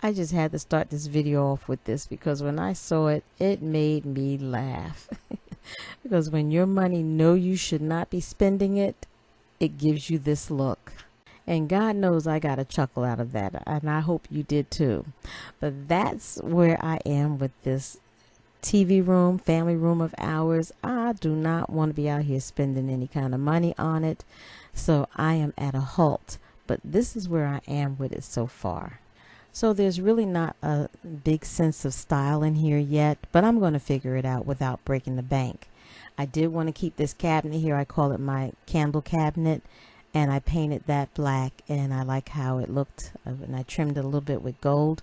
I just had to start this video off with this because when I saw it, it made me laugh. Because when your money know you should not be spending it, it gives you this look. And God knows I got a chuckle out of that, and I hope you did too. But that's where I am with this TV room, family room of ours. I do not want to be out here spending any kind of money on it. So I am at a halt. But this is where I am with it so far. So there's really not a big sense of style in here yet, but I'm going to figure it out without breaking the bank. I did want to keep this cabinet here. I call it my candle cabinet, and I painted that black, and I like how it looked, and I trimmed it a little bit with gold.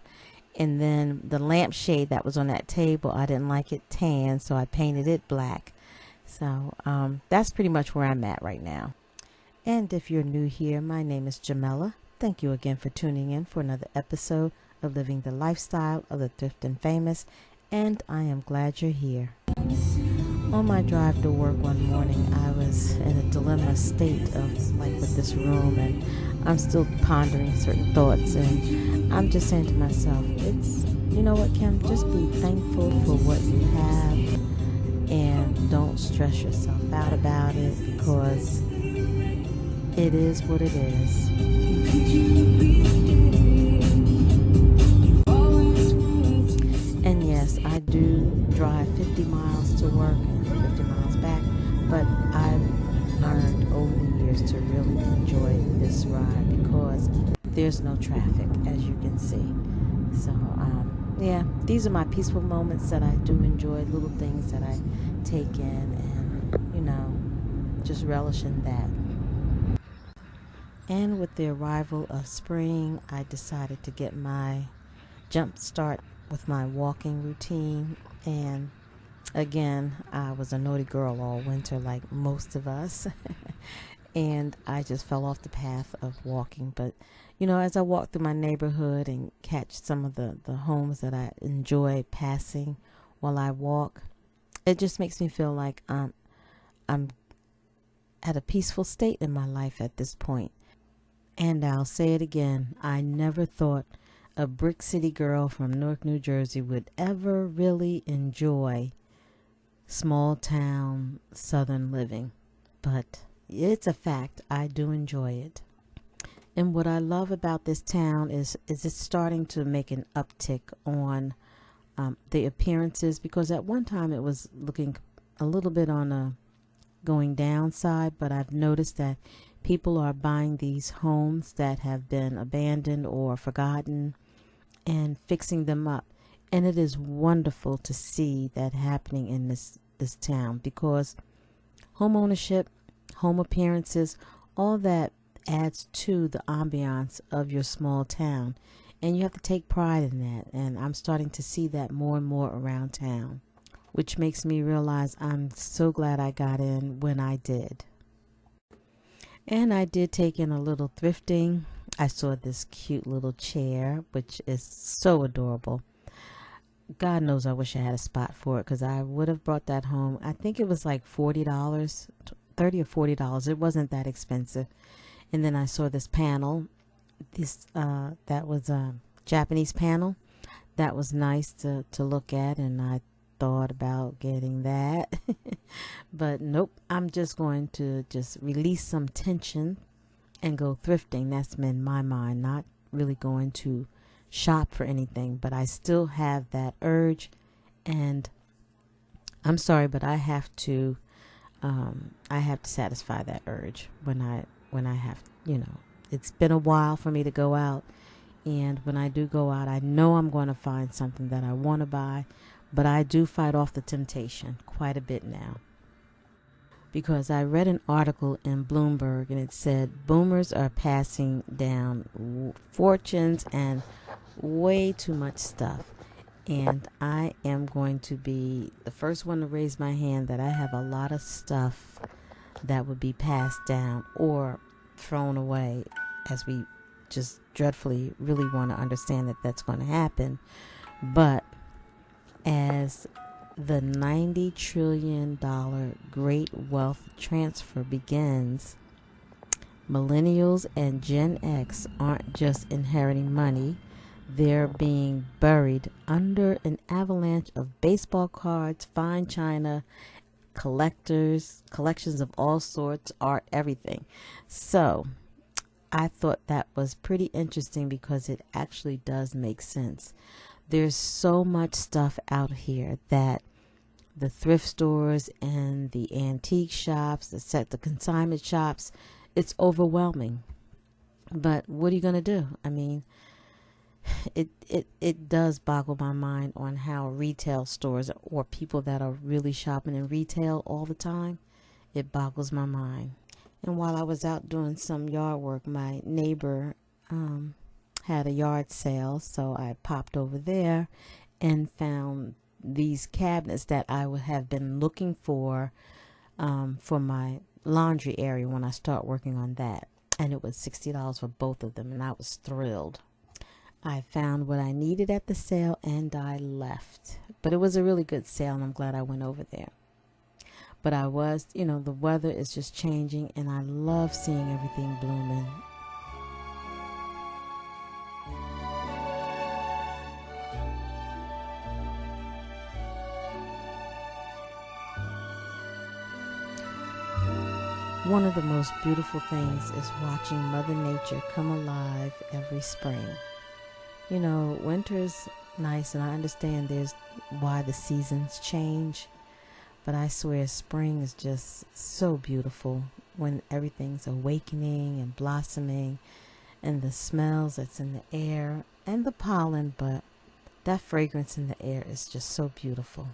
And then the lampshade that was on that table, I didn't like it tan, so I painted it black. So that's pretty much where I'm at right now. And if you're new here, my name is Jamela. Thank you again for tuning in for another episode of Living the Lifestyle of the Thrift and Famous, and I am glad you're here. On my drive to work one morning, I was in a dilemma state of like with this room, and I'm still pondering certain thoughts, and I'm just saying to myself, it's, you know what, Kim, just be thankful for what you have and don't stress yourself out about it because it is what it is. And yes, I do drive 50 miles to work and 50 miles back, but I've learned over the years to really enjoy this ride because there's no traffic, as you can see. So, yeah, these are my peaceful moments that I do enjoy, little things that I take in and, you know, just relish in that. And with the arrival of spring, I decided to get my jump start with my walking routine. And again, I was a naughty girl all winter like most of us. And I just fell off the path of walking. But, you know, as I walk through my neighborhood and catch some of the homes that I enjoy passing while I walk, it just makes me feel like I'm at a peaceful state in my life at this point. And I'll say it again, I never thought a brick city girl from Newark, New Jersey would ever really enjoy small town southern living. But it's a fact, I do enjoy it. And what I love about this town is it's starting to make an uptick on the appearances, because at one time it was looking a little bit on a going downside, but I've noticed that people are buying these homes that have been abandoned or forgotten and fixing them up. And it is wonderful to see that happening in this town, because home ownership, home appearances, all that adds to the ambiance of your small town. And you have to take pride in that. And I'm starting to see that more and more around town, which makes me realize I'm so glad I got in when I did. And I did take in a little thrifting. I saw this cute little chair, which is so adorable. God knows I wish I had a spot for it, because I would have brought that home. I think it was like $40, $30 or $40. It wasn't that expensive. And then I saw this panel. That was a Japanese panel. That was nice to look at, and I thought about getting that. But nope, I'm just going to just release some tension and go thrifting. That's in my mind, not really going to shop for anything, but I still have that urge, and I'm sorry, but I have to satisfy that urge when I have, you know, it's been a while for me to go out, and when I do go out, I know I'm going to find something that I want to buy, but I do fight off the temptation quite a bit now. Because I read an article in Bloomberg, and it said boomers are passing down fortunes and way too much stuff. And I am going to be the first one to raise my hand that I have a lot of stuff that would be passed down or thrown away, as we just dreadfully really want to understand that that's going to happen. But as the $90 trillion great wealth transfer begins, millennials and Gen X aren't just inheriting money, they're being buried under an avalanche of baseball cards, fine china, collections of all sorts, art, everything. So I thought that was pretty interesting because it actually does make sense. There's so much stuff out here that the thrift stores and the antique shops, the consignment shops, it's overwhelming. But what are you going to do? I mean, it does boggle my mind on how retail stores or people that are really shopping in retail all the time, it boggles my mind. And while I was out doing some yard work, my neighbor had a yard sale, so I popped over there and found these cabinets that I would have been looking for my laundry area when I start working on that. And it was $60 for both of them, and I was thrilled. I found what I needed at the sale and I left. But it was a really good sale, and I'm glad I went over there. But I was, the weather is just changing, and I love seeing everything blooming. One of the most beautiful things is watching Mother Nature come alive every spring. Winter's nice, and I understand there's why the seasons change, but I swear spring is just so beautiful when everything's awakening and blossoming, and the smells that's in the air and the pollen, but that fragrance in the air is just so beautiful.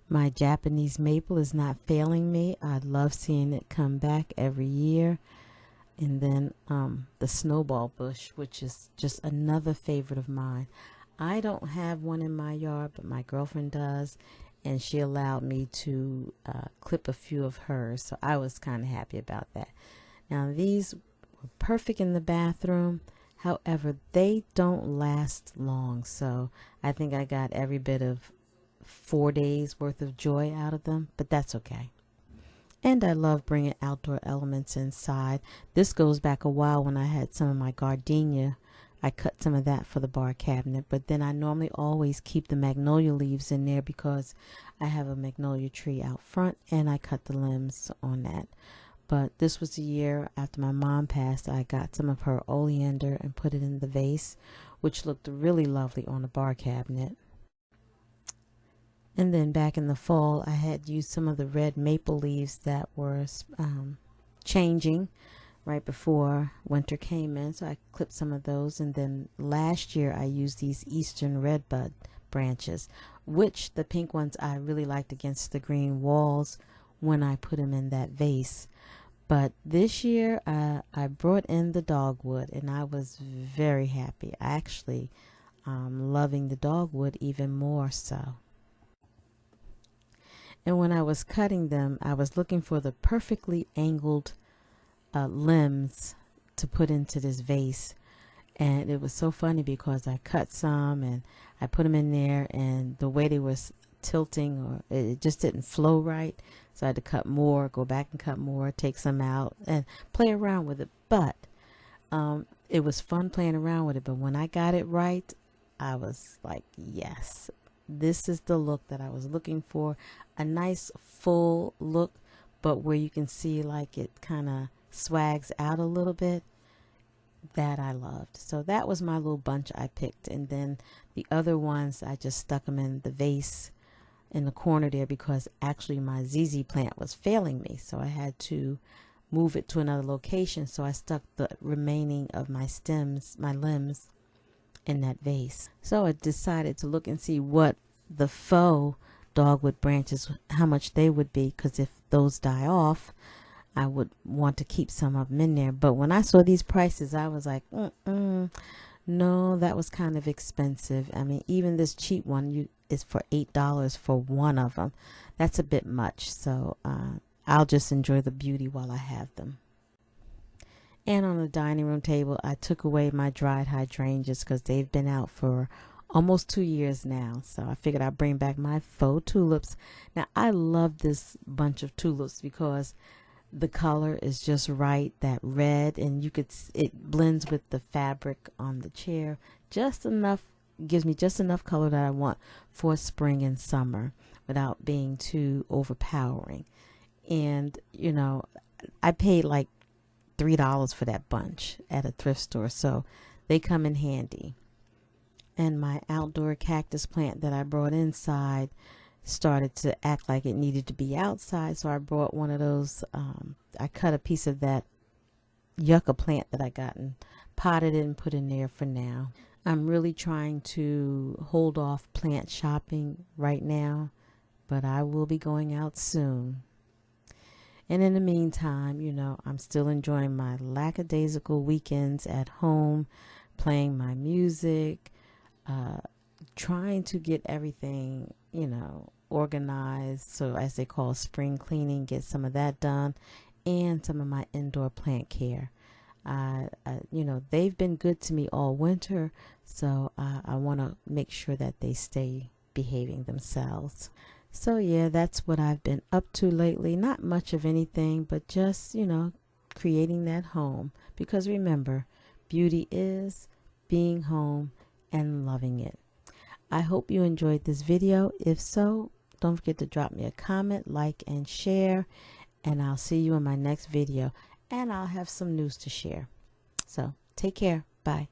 My Japanese maple is not failing me. I love seeing it come back every year. And then the snowball bush, which is just another favorite of mine. I don't have one in my yard, but my girlfriend does, and she allowed me to clip a few of hers, so I was kind of happy about that. Now, these were perfect in the bathroom. However, they don't last long, so I think I got every bit of 4 days worth of joy out of them, but that's okay. And I love bringing outdoor elements inside. This goes back a while when I had some of my gardenia. I cut some of that for the bar cabinet, but then I normally always keep the magnolia leaves in there because I have a magnolia tree out front, and I cut the limbs on that. But this was the year after my mom passed. I got some of her oleander and put it in the vase, which looked really lovely on the bar cabinet. And then back in the fall, I had used some of the red maple leaves that were changing right before winter came in. So I clipped some of those. And then last year, I used these eastern redbud branches, which the pink ones I really liked against the green walls when I put them in that vase. But this year, I brought in the dogwood, and I was very happy. I actually loving the dogwood even more so. And when I was cutting them, I was looking for the perfectly angled limbs to put into this vase. And it was so funny because I cut some and I put them in there, and the way they were tilting, or it just didn't flow right. So I had to cut more, go back and cut more, take some out, and play around with it. But it was fun playing around with it. But when I got it right, I was like, yes, this is the look that I was looking for. A nice full look, but where you can see like it kind of swags out a little bit. That I loved. So that was my little bunch I picked. And then the other ones, I just stuck them in the vase in the corner there because actually my ZZ plant was failing me. So I had to move it to another location. So I stuck the remaining of my stems, my limbs, in that vase. So I decided to look and see what the faux dogwood branches, how much they would be, because if those die off, I would want to keep some of them in there. But when I saw these prices, I was like, no, that was kind of expensive. I mean, even this cheap one is for $8 for one of them. That's a bit much. So I'll just enjoy the beauty while I have them. And on the dining room table, I took away my dried hydrangeas because they've been out for almost 2 years now. So I figured I'd bring back my faux tulips. Now, I love this bunch of tulips because the color is just right, that red, and it blends with the fabric on the chair. just enough, gives me just enough color that I want for spring and summer without being too overpowering. And, you know, I paid like $3 for that bunch at a thrift store, so they come in handy. And my outdoor cactus plant that I brought inside started to act like it needed to be outside, so I brought one of those. I cut a piece of that yucca plant that I got and potted it and put in there for now. I'm really trying to hold off plant shopping right now, but I will be going out soon. And in the meantime, you know, I'm still enjoying my lackadaisical weekends at home, playing my music, trying to get everything, you know, organized. So as they call spring cleaning, get some of that done, and some of my indoor plant care. You know, they've been good to me all winter, so I want to make sure that they stay behaving themselves. So yeah, that's what I've been up to lately. Not much of anything, but just, you know, creating that home. Because remember, beauty is being home and loving it. I hope you enjoyed this video. If so, don't forget to drop me a comment, like, and share. And I'll see you in my next video. And I'll have some news to share. So take care. Bye.